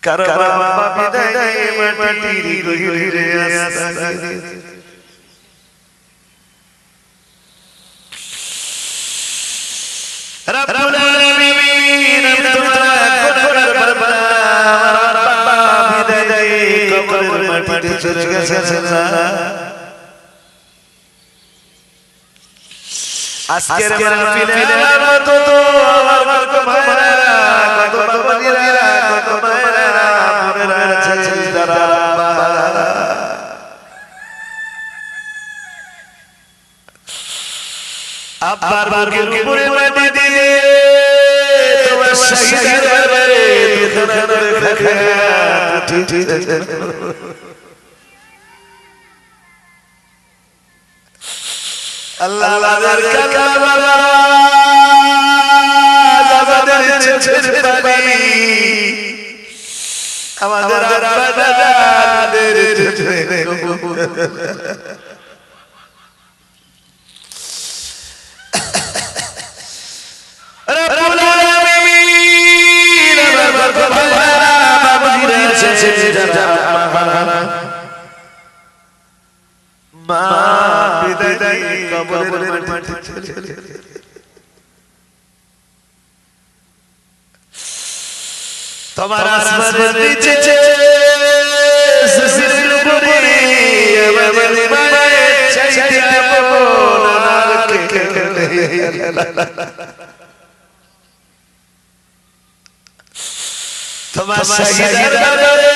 কারো বাবা বিদায় মাটির গহিরে আসতে রব্বুল আলামিন তোমার গুনাহগার বান্দা বাবা বিদায় কবরের মাটিতে চলে গেছে আজকের মাহফিলে কত কত মায়েরা কত বাবাজিরা কত মায়েরা বোনেরা আছেন যারা আব্বার বুকের উপরে মাটি দিয়ে তোমার শহীদের দরবারে দুখানা রাখা আল্লাহর কালাম আমাদের চোখের পানি আমাদের আব্বাদের চোখের রব্বুল আলামিন আমার বাবাজিরা আছেন যারা মা বিদায় কবরের মাটি চলে তোমার আসমানের নিচে সুসিরের উপরে আমাদের মায়ের চাইতে আপন আর কে তোমার শহীদের দরবারে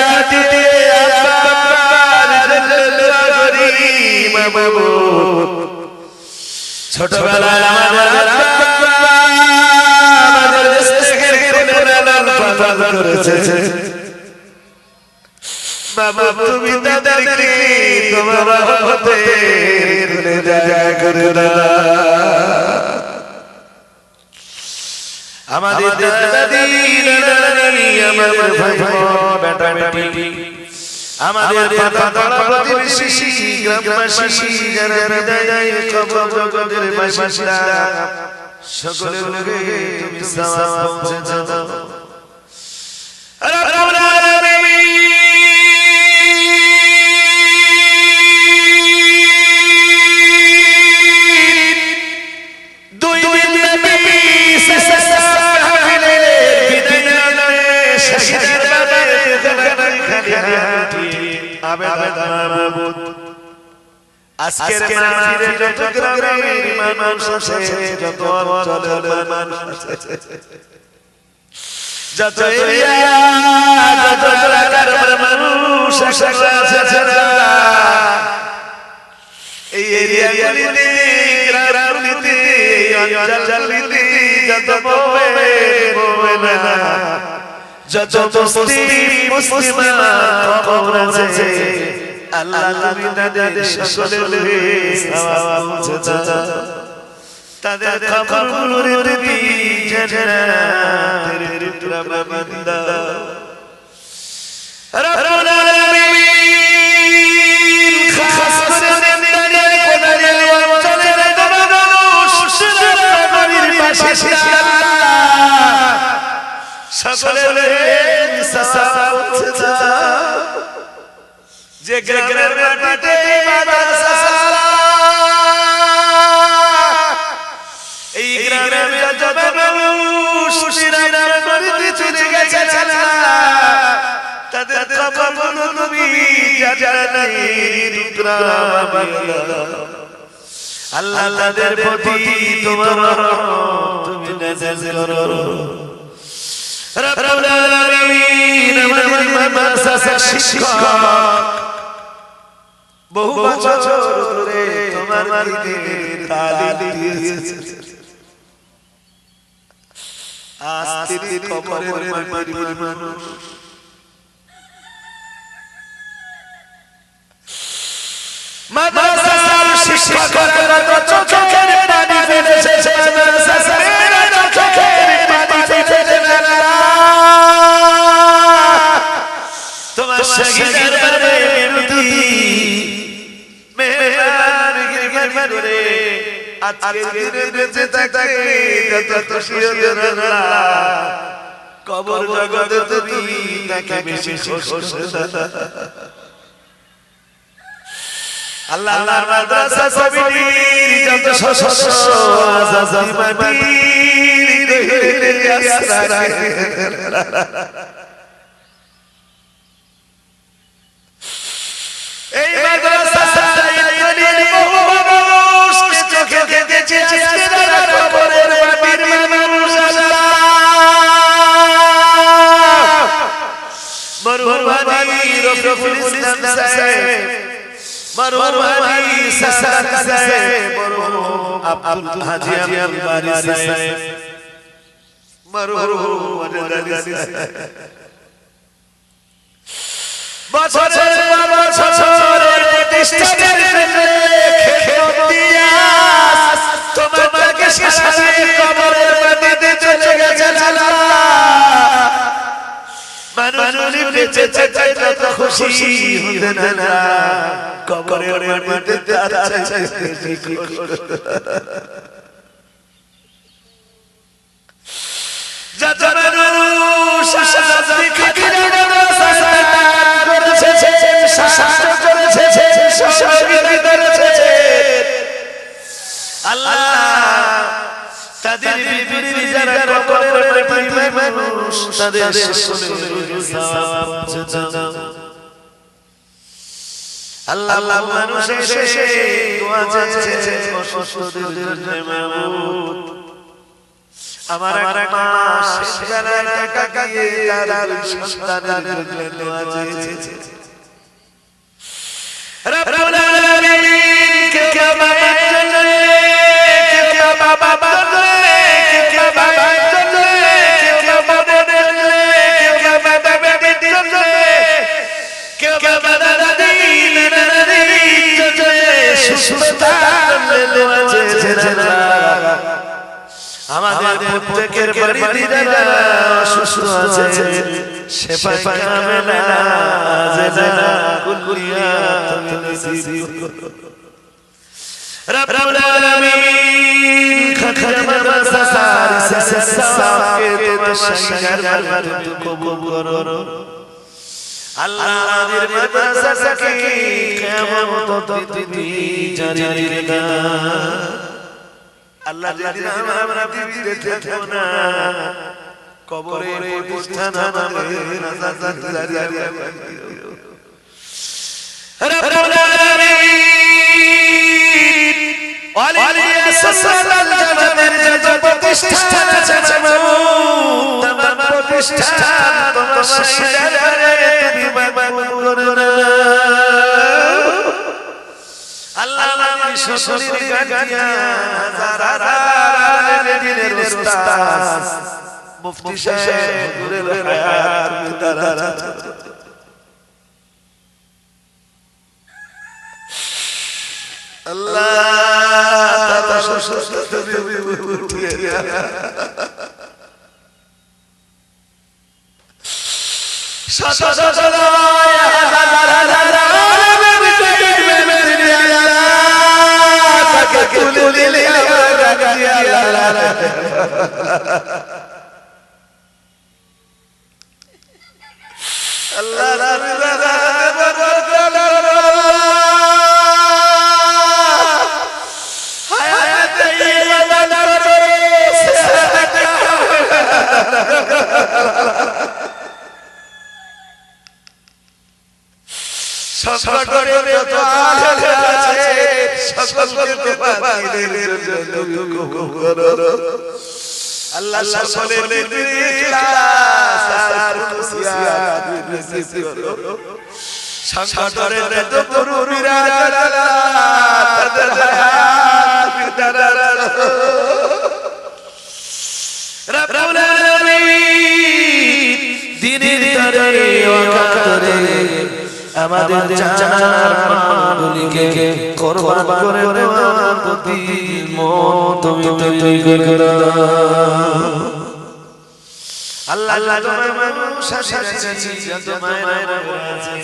মাটি দিয়ে ছোটবেলায় আমাদের বাবা তুমি তাদেরকে তোমার রহমতের জায়গা করে দাও আমাদের দাদি নানি আমাদের ভাই বেটা বেটি আমাদের পাতা প্রতিবেশী গ্রামবাসী যারা বিদায় কবর জগতের বাসিন্দা সকলের লগে তুমি সালাম পৌঁছে দাও রব্বুল আলামিন দুই নবী সাল্লাল্লাহু বিদায় শহীদের বাবারে মাহবুব আজকের মাহফিলে যত গ্রামের মানুষ আছে যত অঞ্চলের মানুষ আছে যত এরিয়া যত এলাকার মানুষ আছে এই এরিয়াগুলিতে গ্রামগুলিতে অঞ্চলগুলিতে যত মোমেনা যত মুসলিমা কবর আছে আল্লাহ তুমি তাদের সকলের সওয়াব পৌঁছে দাও তাদের কবরগুলোর জান্নাতের টুকরা বানিয়ে দাও রব্বুল আলামিন খাস করে তাদের কোনারের অঞ্চলের মানুষ নগরীর পাশে সকলের সওয়াব পৌঁছে দাও যে গ্রামের মাটিতে মাদ্রাসা এই গ্রামের যত মানুষ নিরাময় করে চলে গেছে তাদের কবরগুলো তুমি জান্নাতের টুকরা বানিয়ে দাও আল্লাহ তাদের প্রতি তোমার রহমত তুমি নাযিল করো রব্বুল আলামিন আমাদের মাদ্রাসার শিক্ষক বহু বছর ধরে তোমার দ্বীনের তালিম দিয়েছে আজ তিনি কবরের মাটির মানুষ মাদ্রাসার শিক্ষকরা তো চোখের পানি ফেলেছে মাদ্রাসার মেয়েরা চোখের পানি ফেলেছে তোমার শহীদের দরবারে মিনতি মেহরবানি করে আজকের দিনে বেঁচে থাকতে যত খুশি হতেন আল্লাহ কবর জগতে তুমি তাকে বেশি খুশ আল্লাহ আল্লাহর মাদ্রাসা কমিটির যত সদস্য আজাদি মাটির আসরা এই মাদ্রাসা সাইয়েদের বহু মানুষকে চোখে দেখেছে আজকে তারা কবরের মাটির মানুষ আল্লাহ মরহুম ভাই রফিকুল ইসলাম সাহেব মরহুম ভাই সাসার সাহেব মরহুম আব্দুল হাজি আলবারি সাহেব মরহুম ওয়াজেদ আলী সাহেব বছরের বছরের প্রতিষ্ঠানের জন্য খেদমত দিয়া তোমাকে সাজিয়ে কবরের মাটিতে চলে গেছে আল্লাহ মানুষ বেঁচে যত খুশি হতেন না কবরের মাটিতে আছে যত মানুষ শাস্তি খাতিরে করেছে শাস্ত্র করেছে সহযোগিতা করেছে আল্লাহ তাদের বিপরীতে যারা কবরের মাটিতে মানুষ তাদের শুনে সওয়াব আল্লাহ মানুষ এসে দোয়া চেয়েছে অসুস্থদের জন্য মাবুদ আমার মা শেষবেলায় টাকা দিয়ে তার সন্তানের জন্য দোয়া চেয়েছে রব্বুল আলামিন কে বাবার জন্য কে বাবার জন্য কে বাবার জন্য কে বাবার জন্য কে বাবার জন্য কে বাবার আমাদের প্রত্যেকের বাড়িতে যারা অসুস্থ আছে শেফা কামেলা জানা কুল্লিয়াত নসিব রব্বুল আলামিন খাখার মাদ্রাসার সাসাকে তোমার বারবার কবুল করো আল্লাহ আমাদের মাদ্রাসাকে কিয়ামত অবধি জারি রেখো আল্লাহ যেদিন আমরা পৃথিবীতে থাকব না কবরের প্রতিষ্ঠান আমাদের নাজাত জারি রব্বুল আলামিন ওয়ালিয়াসাল্লাল জান্নাতের যত প্রতিষ্ঠান আছে মাবুদ तमाम প্রতিষ্ঠান তোমার সাইদারে তুমি মাবুদ করে নাও আল্লাহ নবী শ্বশুরের গাজিয়া হাজার দিনের উস্তাদ মুফতি সাহেব হুজুরের হায়াত মুতারা আল্লাহ তাআলা শ্বশুর তুমি উঠিয়ে আল্লাহ সকলের ইখলাস আর খুশিয়াত নসিব করো সংকটের দুরুরা তাদের হায়াত বিদারা রব্বুল আলামিন দিনের তরে ওয়াকাতরে আমাদের জানার মালগুলিকে কুরবান করে দেওয়ার প্রতি মন তুমি তৈরি করে দাও আল্লাহ তোমার মানুষ আছে যত মায়ের আছে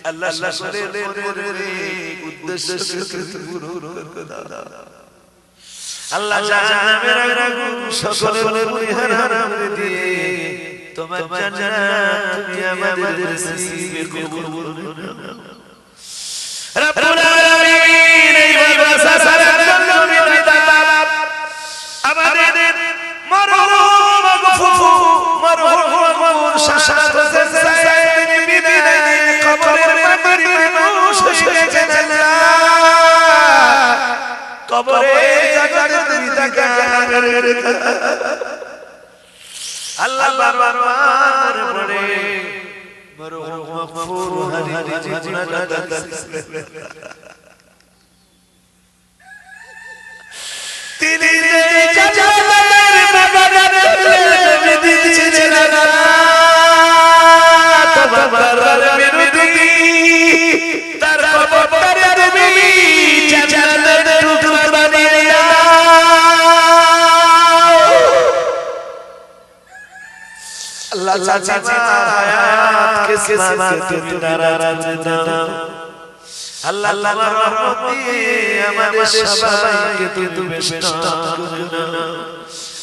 আল্লাহ সকলের উদ্দেশ্য পূরণ করে দাও আল্লাহ জাহান্নামের আগুন সকলের পরিহার দিয়ে তোমার জান্নাত তুমি আমাদের নসিবে কবুল করে নাও রব্বুল আলামিন এই মাদ্রাসার জন্য আমাদের মরহুম মাগফুর মরহুম শাসাত হোসেন সাহেব বিদায় কবরের মাটির মানুষ হয়ে গেছেন কবরে জায়গা তুমি তাকে আল্লাহ বারবার পড়ে মরহুম মাগফুর হারি জীবনটা তিনি জালালের বাগানের নবী ছিলেন না তোমার বিরোধী তার কবরের নবী জালালের টুকরা নিয়ে আল্লাহ চাচা হায়াত के साथ তুমি নারাজ দাও আল্লাহ তোমার রহমত দিয়ে আমাদের সবাইকে তুমি বেষ্টন করে নাও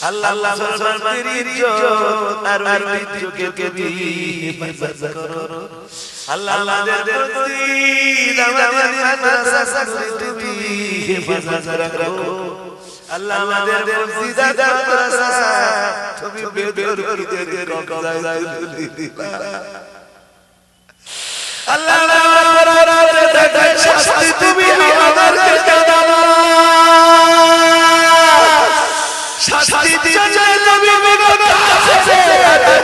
আল্লাহ সরকারের ইজ্জত আর ঐতিহ্যকে দিয়ে হেফাজত করো আল্লাহ আমাদের মসজিদ আমাদের মাদ্রাসাকে তুমি হেফাজত রাখো আল্লাহ আমাদের মসজিদ মাদ্রাসা তুমি বেদরদীদের কবজায় তুলে দিবা আল্লাহ শাস্তি তুমি আমাদেরকে দাও শাস্তি দিয়ে নবী বিগত আছে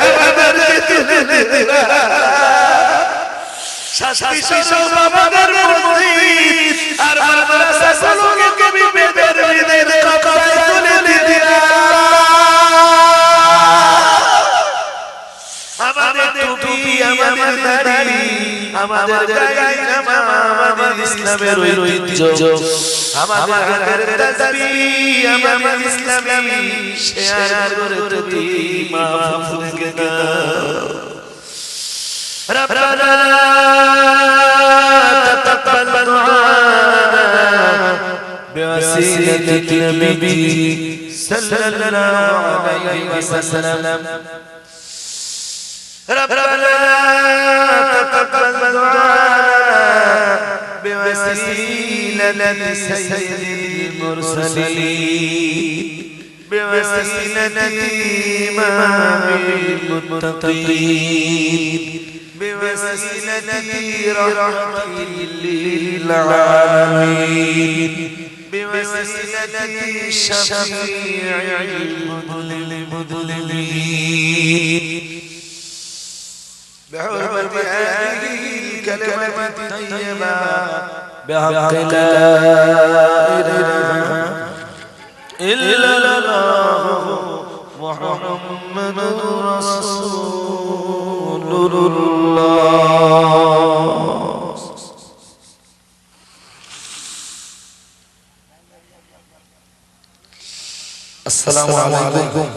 আমাদেরকে তুলে দিবা শাস্তি সব আমাদের মসজিদ আর মাদ্রাসাগুলোকে তুমি বেদরদীদের কবজায় তুলে দিবা আমাদের টুপি আমাদের দাড়ি আমাদের গায়ে নামা আমাদের ইসলামের ঐতিহ্য আমাদের হাতের তাসবিহ আমাদের ইসলামী শেয়ার করে তুমি মাহফুজ কে দাও রব্বানা তাকাব্বাল দুআনা বিওয়াসিলাতি নবী সাল্লাল্লাহু আলাইহি ওয়াসাল্লাম ربنا تقبل دعاءنا بوسيلة سيد المرسلين بوسيلة إمام المتقين بوسيلة رحمة للعالمين بوسيلة شفيع المذنبين بحرمة هذه الكلمة الطيبة بحق لا إله إلا الله محمد رسول الله السلام عليكم